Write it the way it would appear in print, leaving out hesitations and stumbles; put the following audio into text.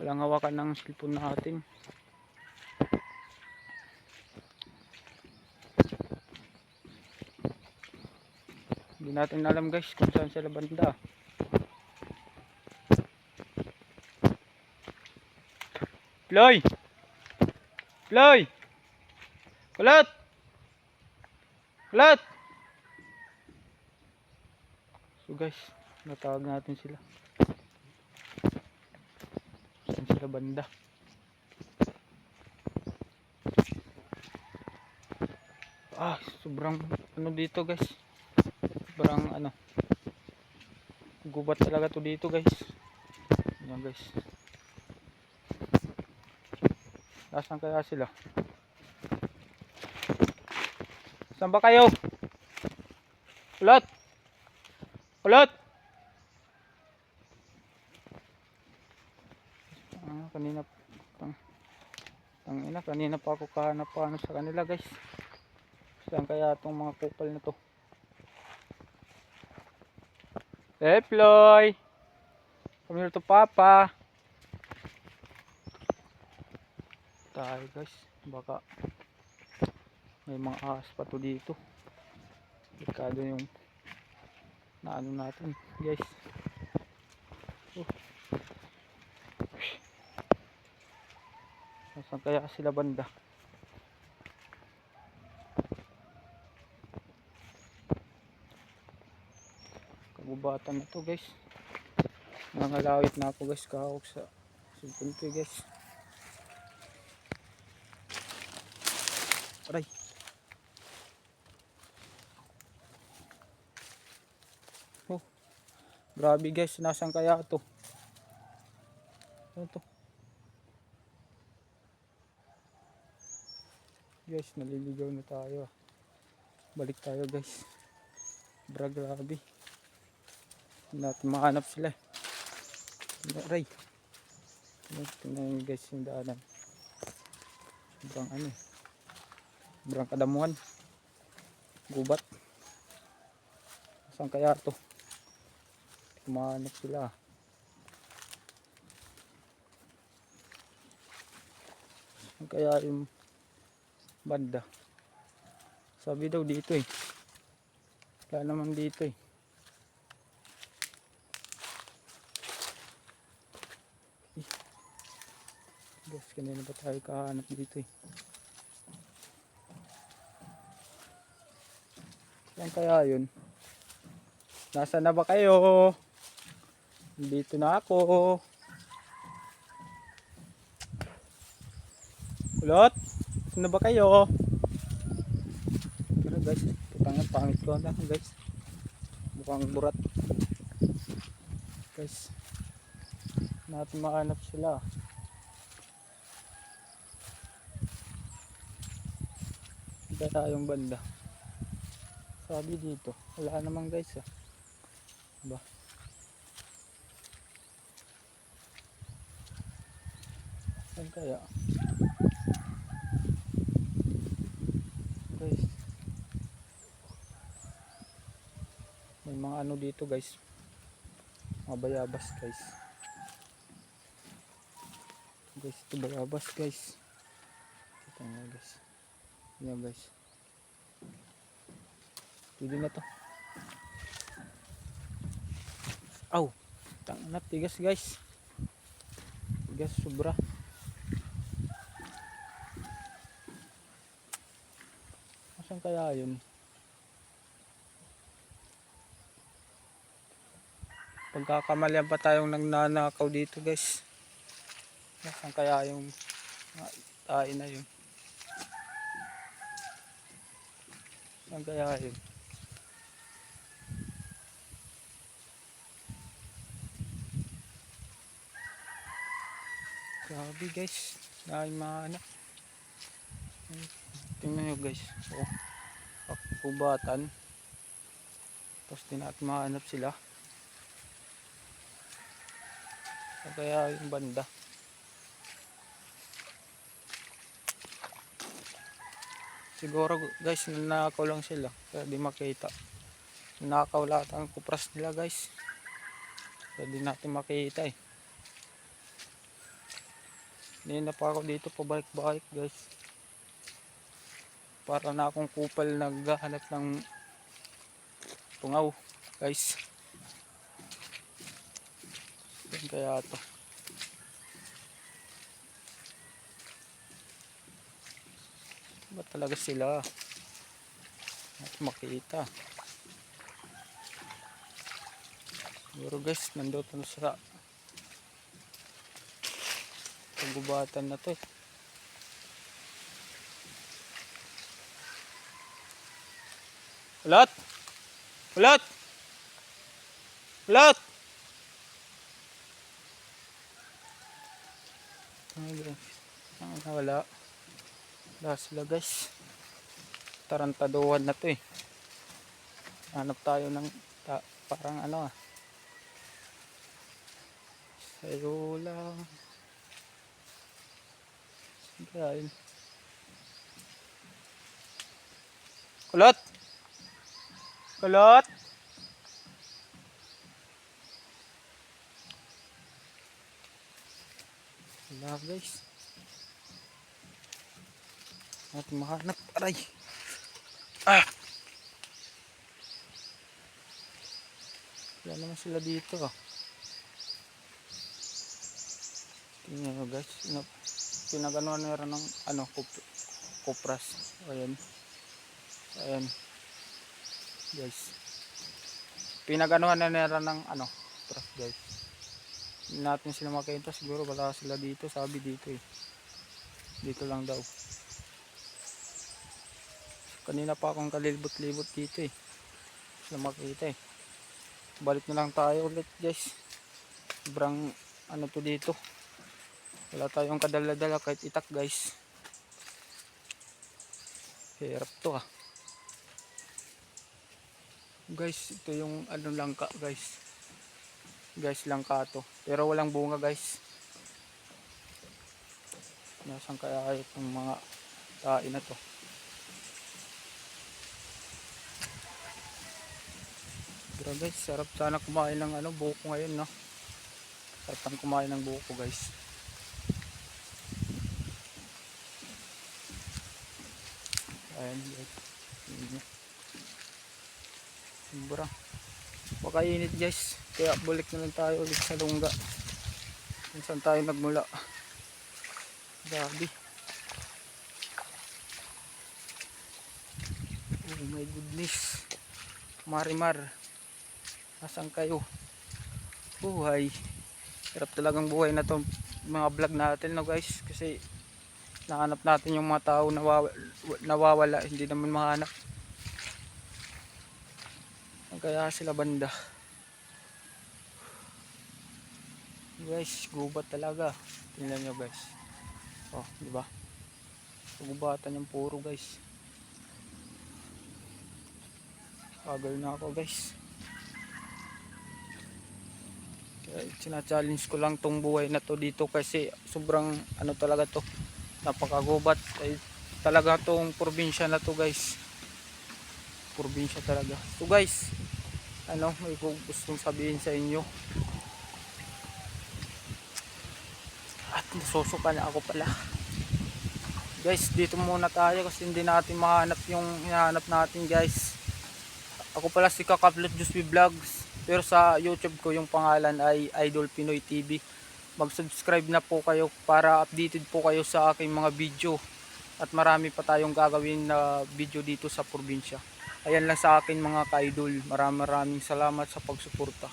Walang hawakan ng cellphone natin. Hindi natin alam guys kung saan sila banda. Ploy! Ploy! Kulot! Kulot! So guys, natawag natin sila. Saan sila banda? Sobrang ano dito guys. Sobrang ano. Gubat talaga to dito guys. Ayan guys. Nasaan kaya sila? Saan ba kayo? Kulot! Kulot! Kanina pa ako kahanap pa ano sa kanila guys. Saan kaya itong mga kupal na to? Ploy! Come here to Papa. Tayo guys, baka may mga ahas pa to dito. Delikado yung naano natin guys. Saan kaya sila banda? Kagubatan na to guys. Nangalawit na ako guys, kahawak sa cellphone ko guys. Aray! Grabe guys, nasaan kaya to? Ano to? Guys, naliligaw na tayo. Balik tayo guys. Grabe. Hindi natin mahanap sila. Aray! Tingnan nyo guys yung daanan. Sobrang ano. Sobrang kadamuhan. Gubat. Saan kaya to? Mahanap sila. Saan kaya yung banda? Sabi daw dito eh. Wala naman dito eh. Guys, kanina ba tayo kahanap dito eh. Saan kaya yun? Nasaan na ba kayo? Dito na ako. Kulot? Saan na ba kayo? Pero guys, putangin pangit ko na guys. Mukhang burat. Guys, natin mahanap sila. Hindi tayong banda. Sabi dito, wala namang guys ah. Diba? Saan kaya? Guys, may mga ano dito guys. Mga bayabas guys. Guys, ito bayabas guys. Ito nga guys. Yan guys. Pwede na to. Aw! Tangat, tigas guys. Tigas sobra. Saan kaya yun? Pagkakamalian pa tayong nagnanakaw dito guys. Saan kaya yung tain na yun? Saan kaya yun? Grabe guys. Dahil mga ano. Tingnan nyo guys. Kubatan. Tapos di natin mahanap sila. Saan kaya yung banda? Siguro guys, nanakaw lang sila. Kaya di makita. Nanakaw lahat ang kupras nila guys. Kaya di natin makita eh. Kanina pa ako dito pabalik-balik guys. Para na akong kupal naghahanap ng tungaw guys. Yan kaya to. Ba talaga sila? At makita. Pero guys, nandito na sa pagubatan na to eh. Ulat! Ulat! Ulat! Wala. Wala sila guys. Tarantaduhan na to eh. Hanap tayo ng parang ano ah. Sayo lang. Gayon. Kulot! Kulot! Wala guys. Natin mahanap. Aray! Ah! Wala naman sila dito ah. Tingnan nyo guys. Pinaganuan nila ng ano, kupras. Ayan. Ayan. Guys. Pinaganuan na nila ng ano, kupras guys. Hindi natin sila makita. Siguro wala sila dito. Sabi dito eh. Dito lang daw. Kanina pa akong kalibot-libot dito eh. Sila makita eh. Balik na lang tayo ulit guys. Sobrang ano to dito. Wala tayong kadala-dala kahit itak guys. Hirap to ah. Guys, ito yung ano langka guys. Guys, langka to. Pero walang bunga guys. Nasaan kaya itong mga tae na to? Pero guys, sarap sana kumain ng ano, buko ngayon no. Sarap kumain ng buko guys. Ayan guys. Sobra. Pakainit guys. Kaya balik na lang tayo ulit sa lungga. Kung saan tayo nagmula. Grabe. Oh my goodness. Marimar. Nasaan kayo? Buhay. Hirap talagang buhay na to mga vlog natin no guys. Kasi nahanap natin yung mga tao nawawala. Hindi naman mahanap. Kaya sila banda. Guys, gubat talaga. Tingnan nyo guys. Oh, di ba? Gubatan yung puro guys. Pagal na ako guys. Kaya sina-challenge ko lang tong buhay na to dito kasi sobrang ano talaga to. Napakagubat. Ay, talaga tong probinsya na to guys. Probinsya talaga. So guys, ano, may gustong sabihin sa inyo. At nasusuka na ako pala. Guys, dito muna tayo kasi hindi natin mahanap yung hinahanap natin guys. Ako pala si Kakaplot Jusby Vlogs. Pero sa YouTube ko yung pangalan ay Idol Pinoy TV. Mag-subscribe na po kayo para updated po kayo sa aking mga video. At marami pa tayong gagawin na video dito sa probinsya. Ayan lang sa akin mga ka-idol. Maraming salamat sa pagsuporta.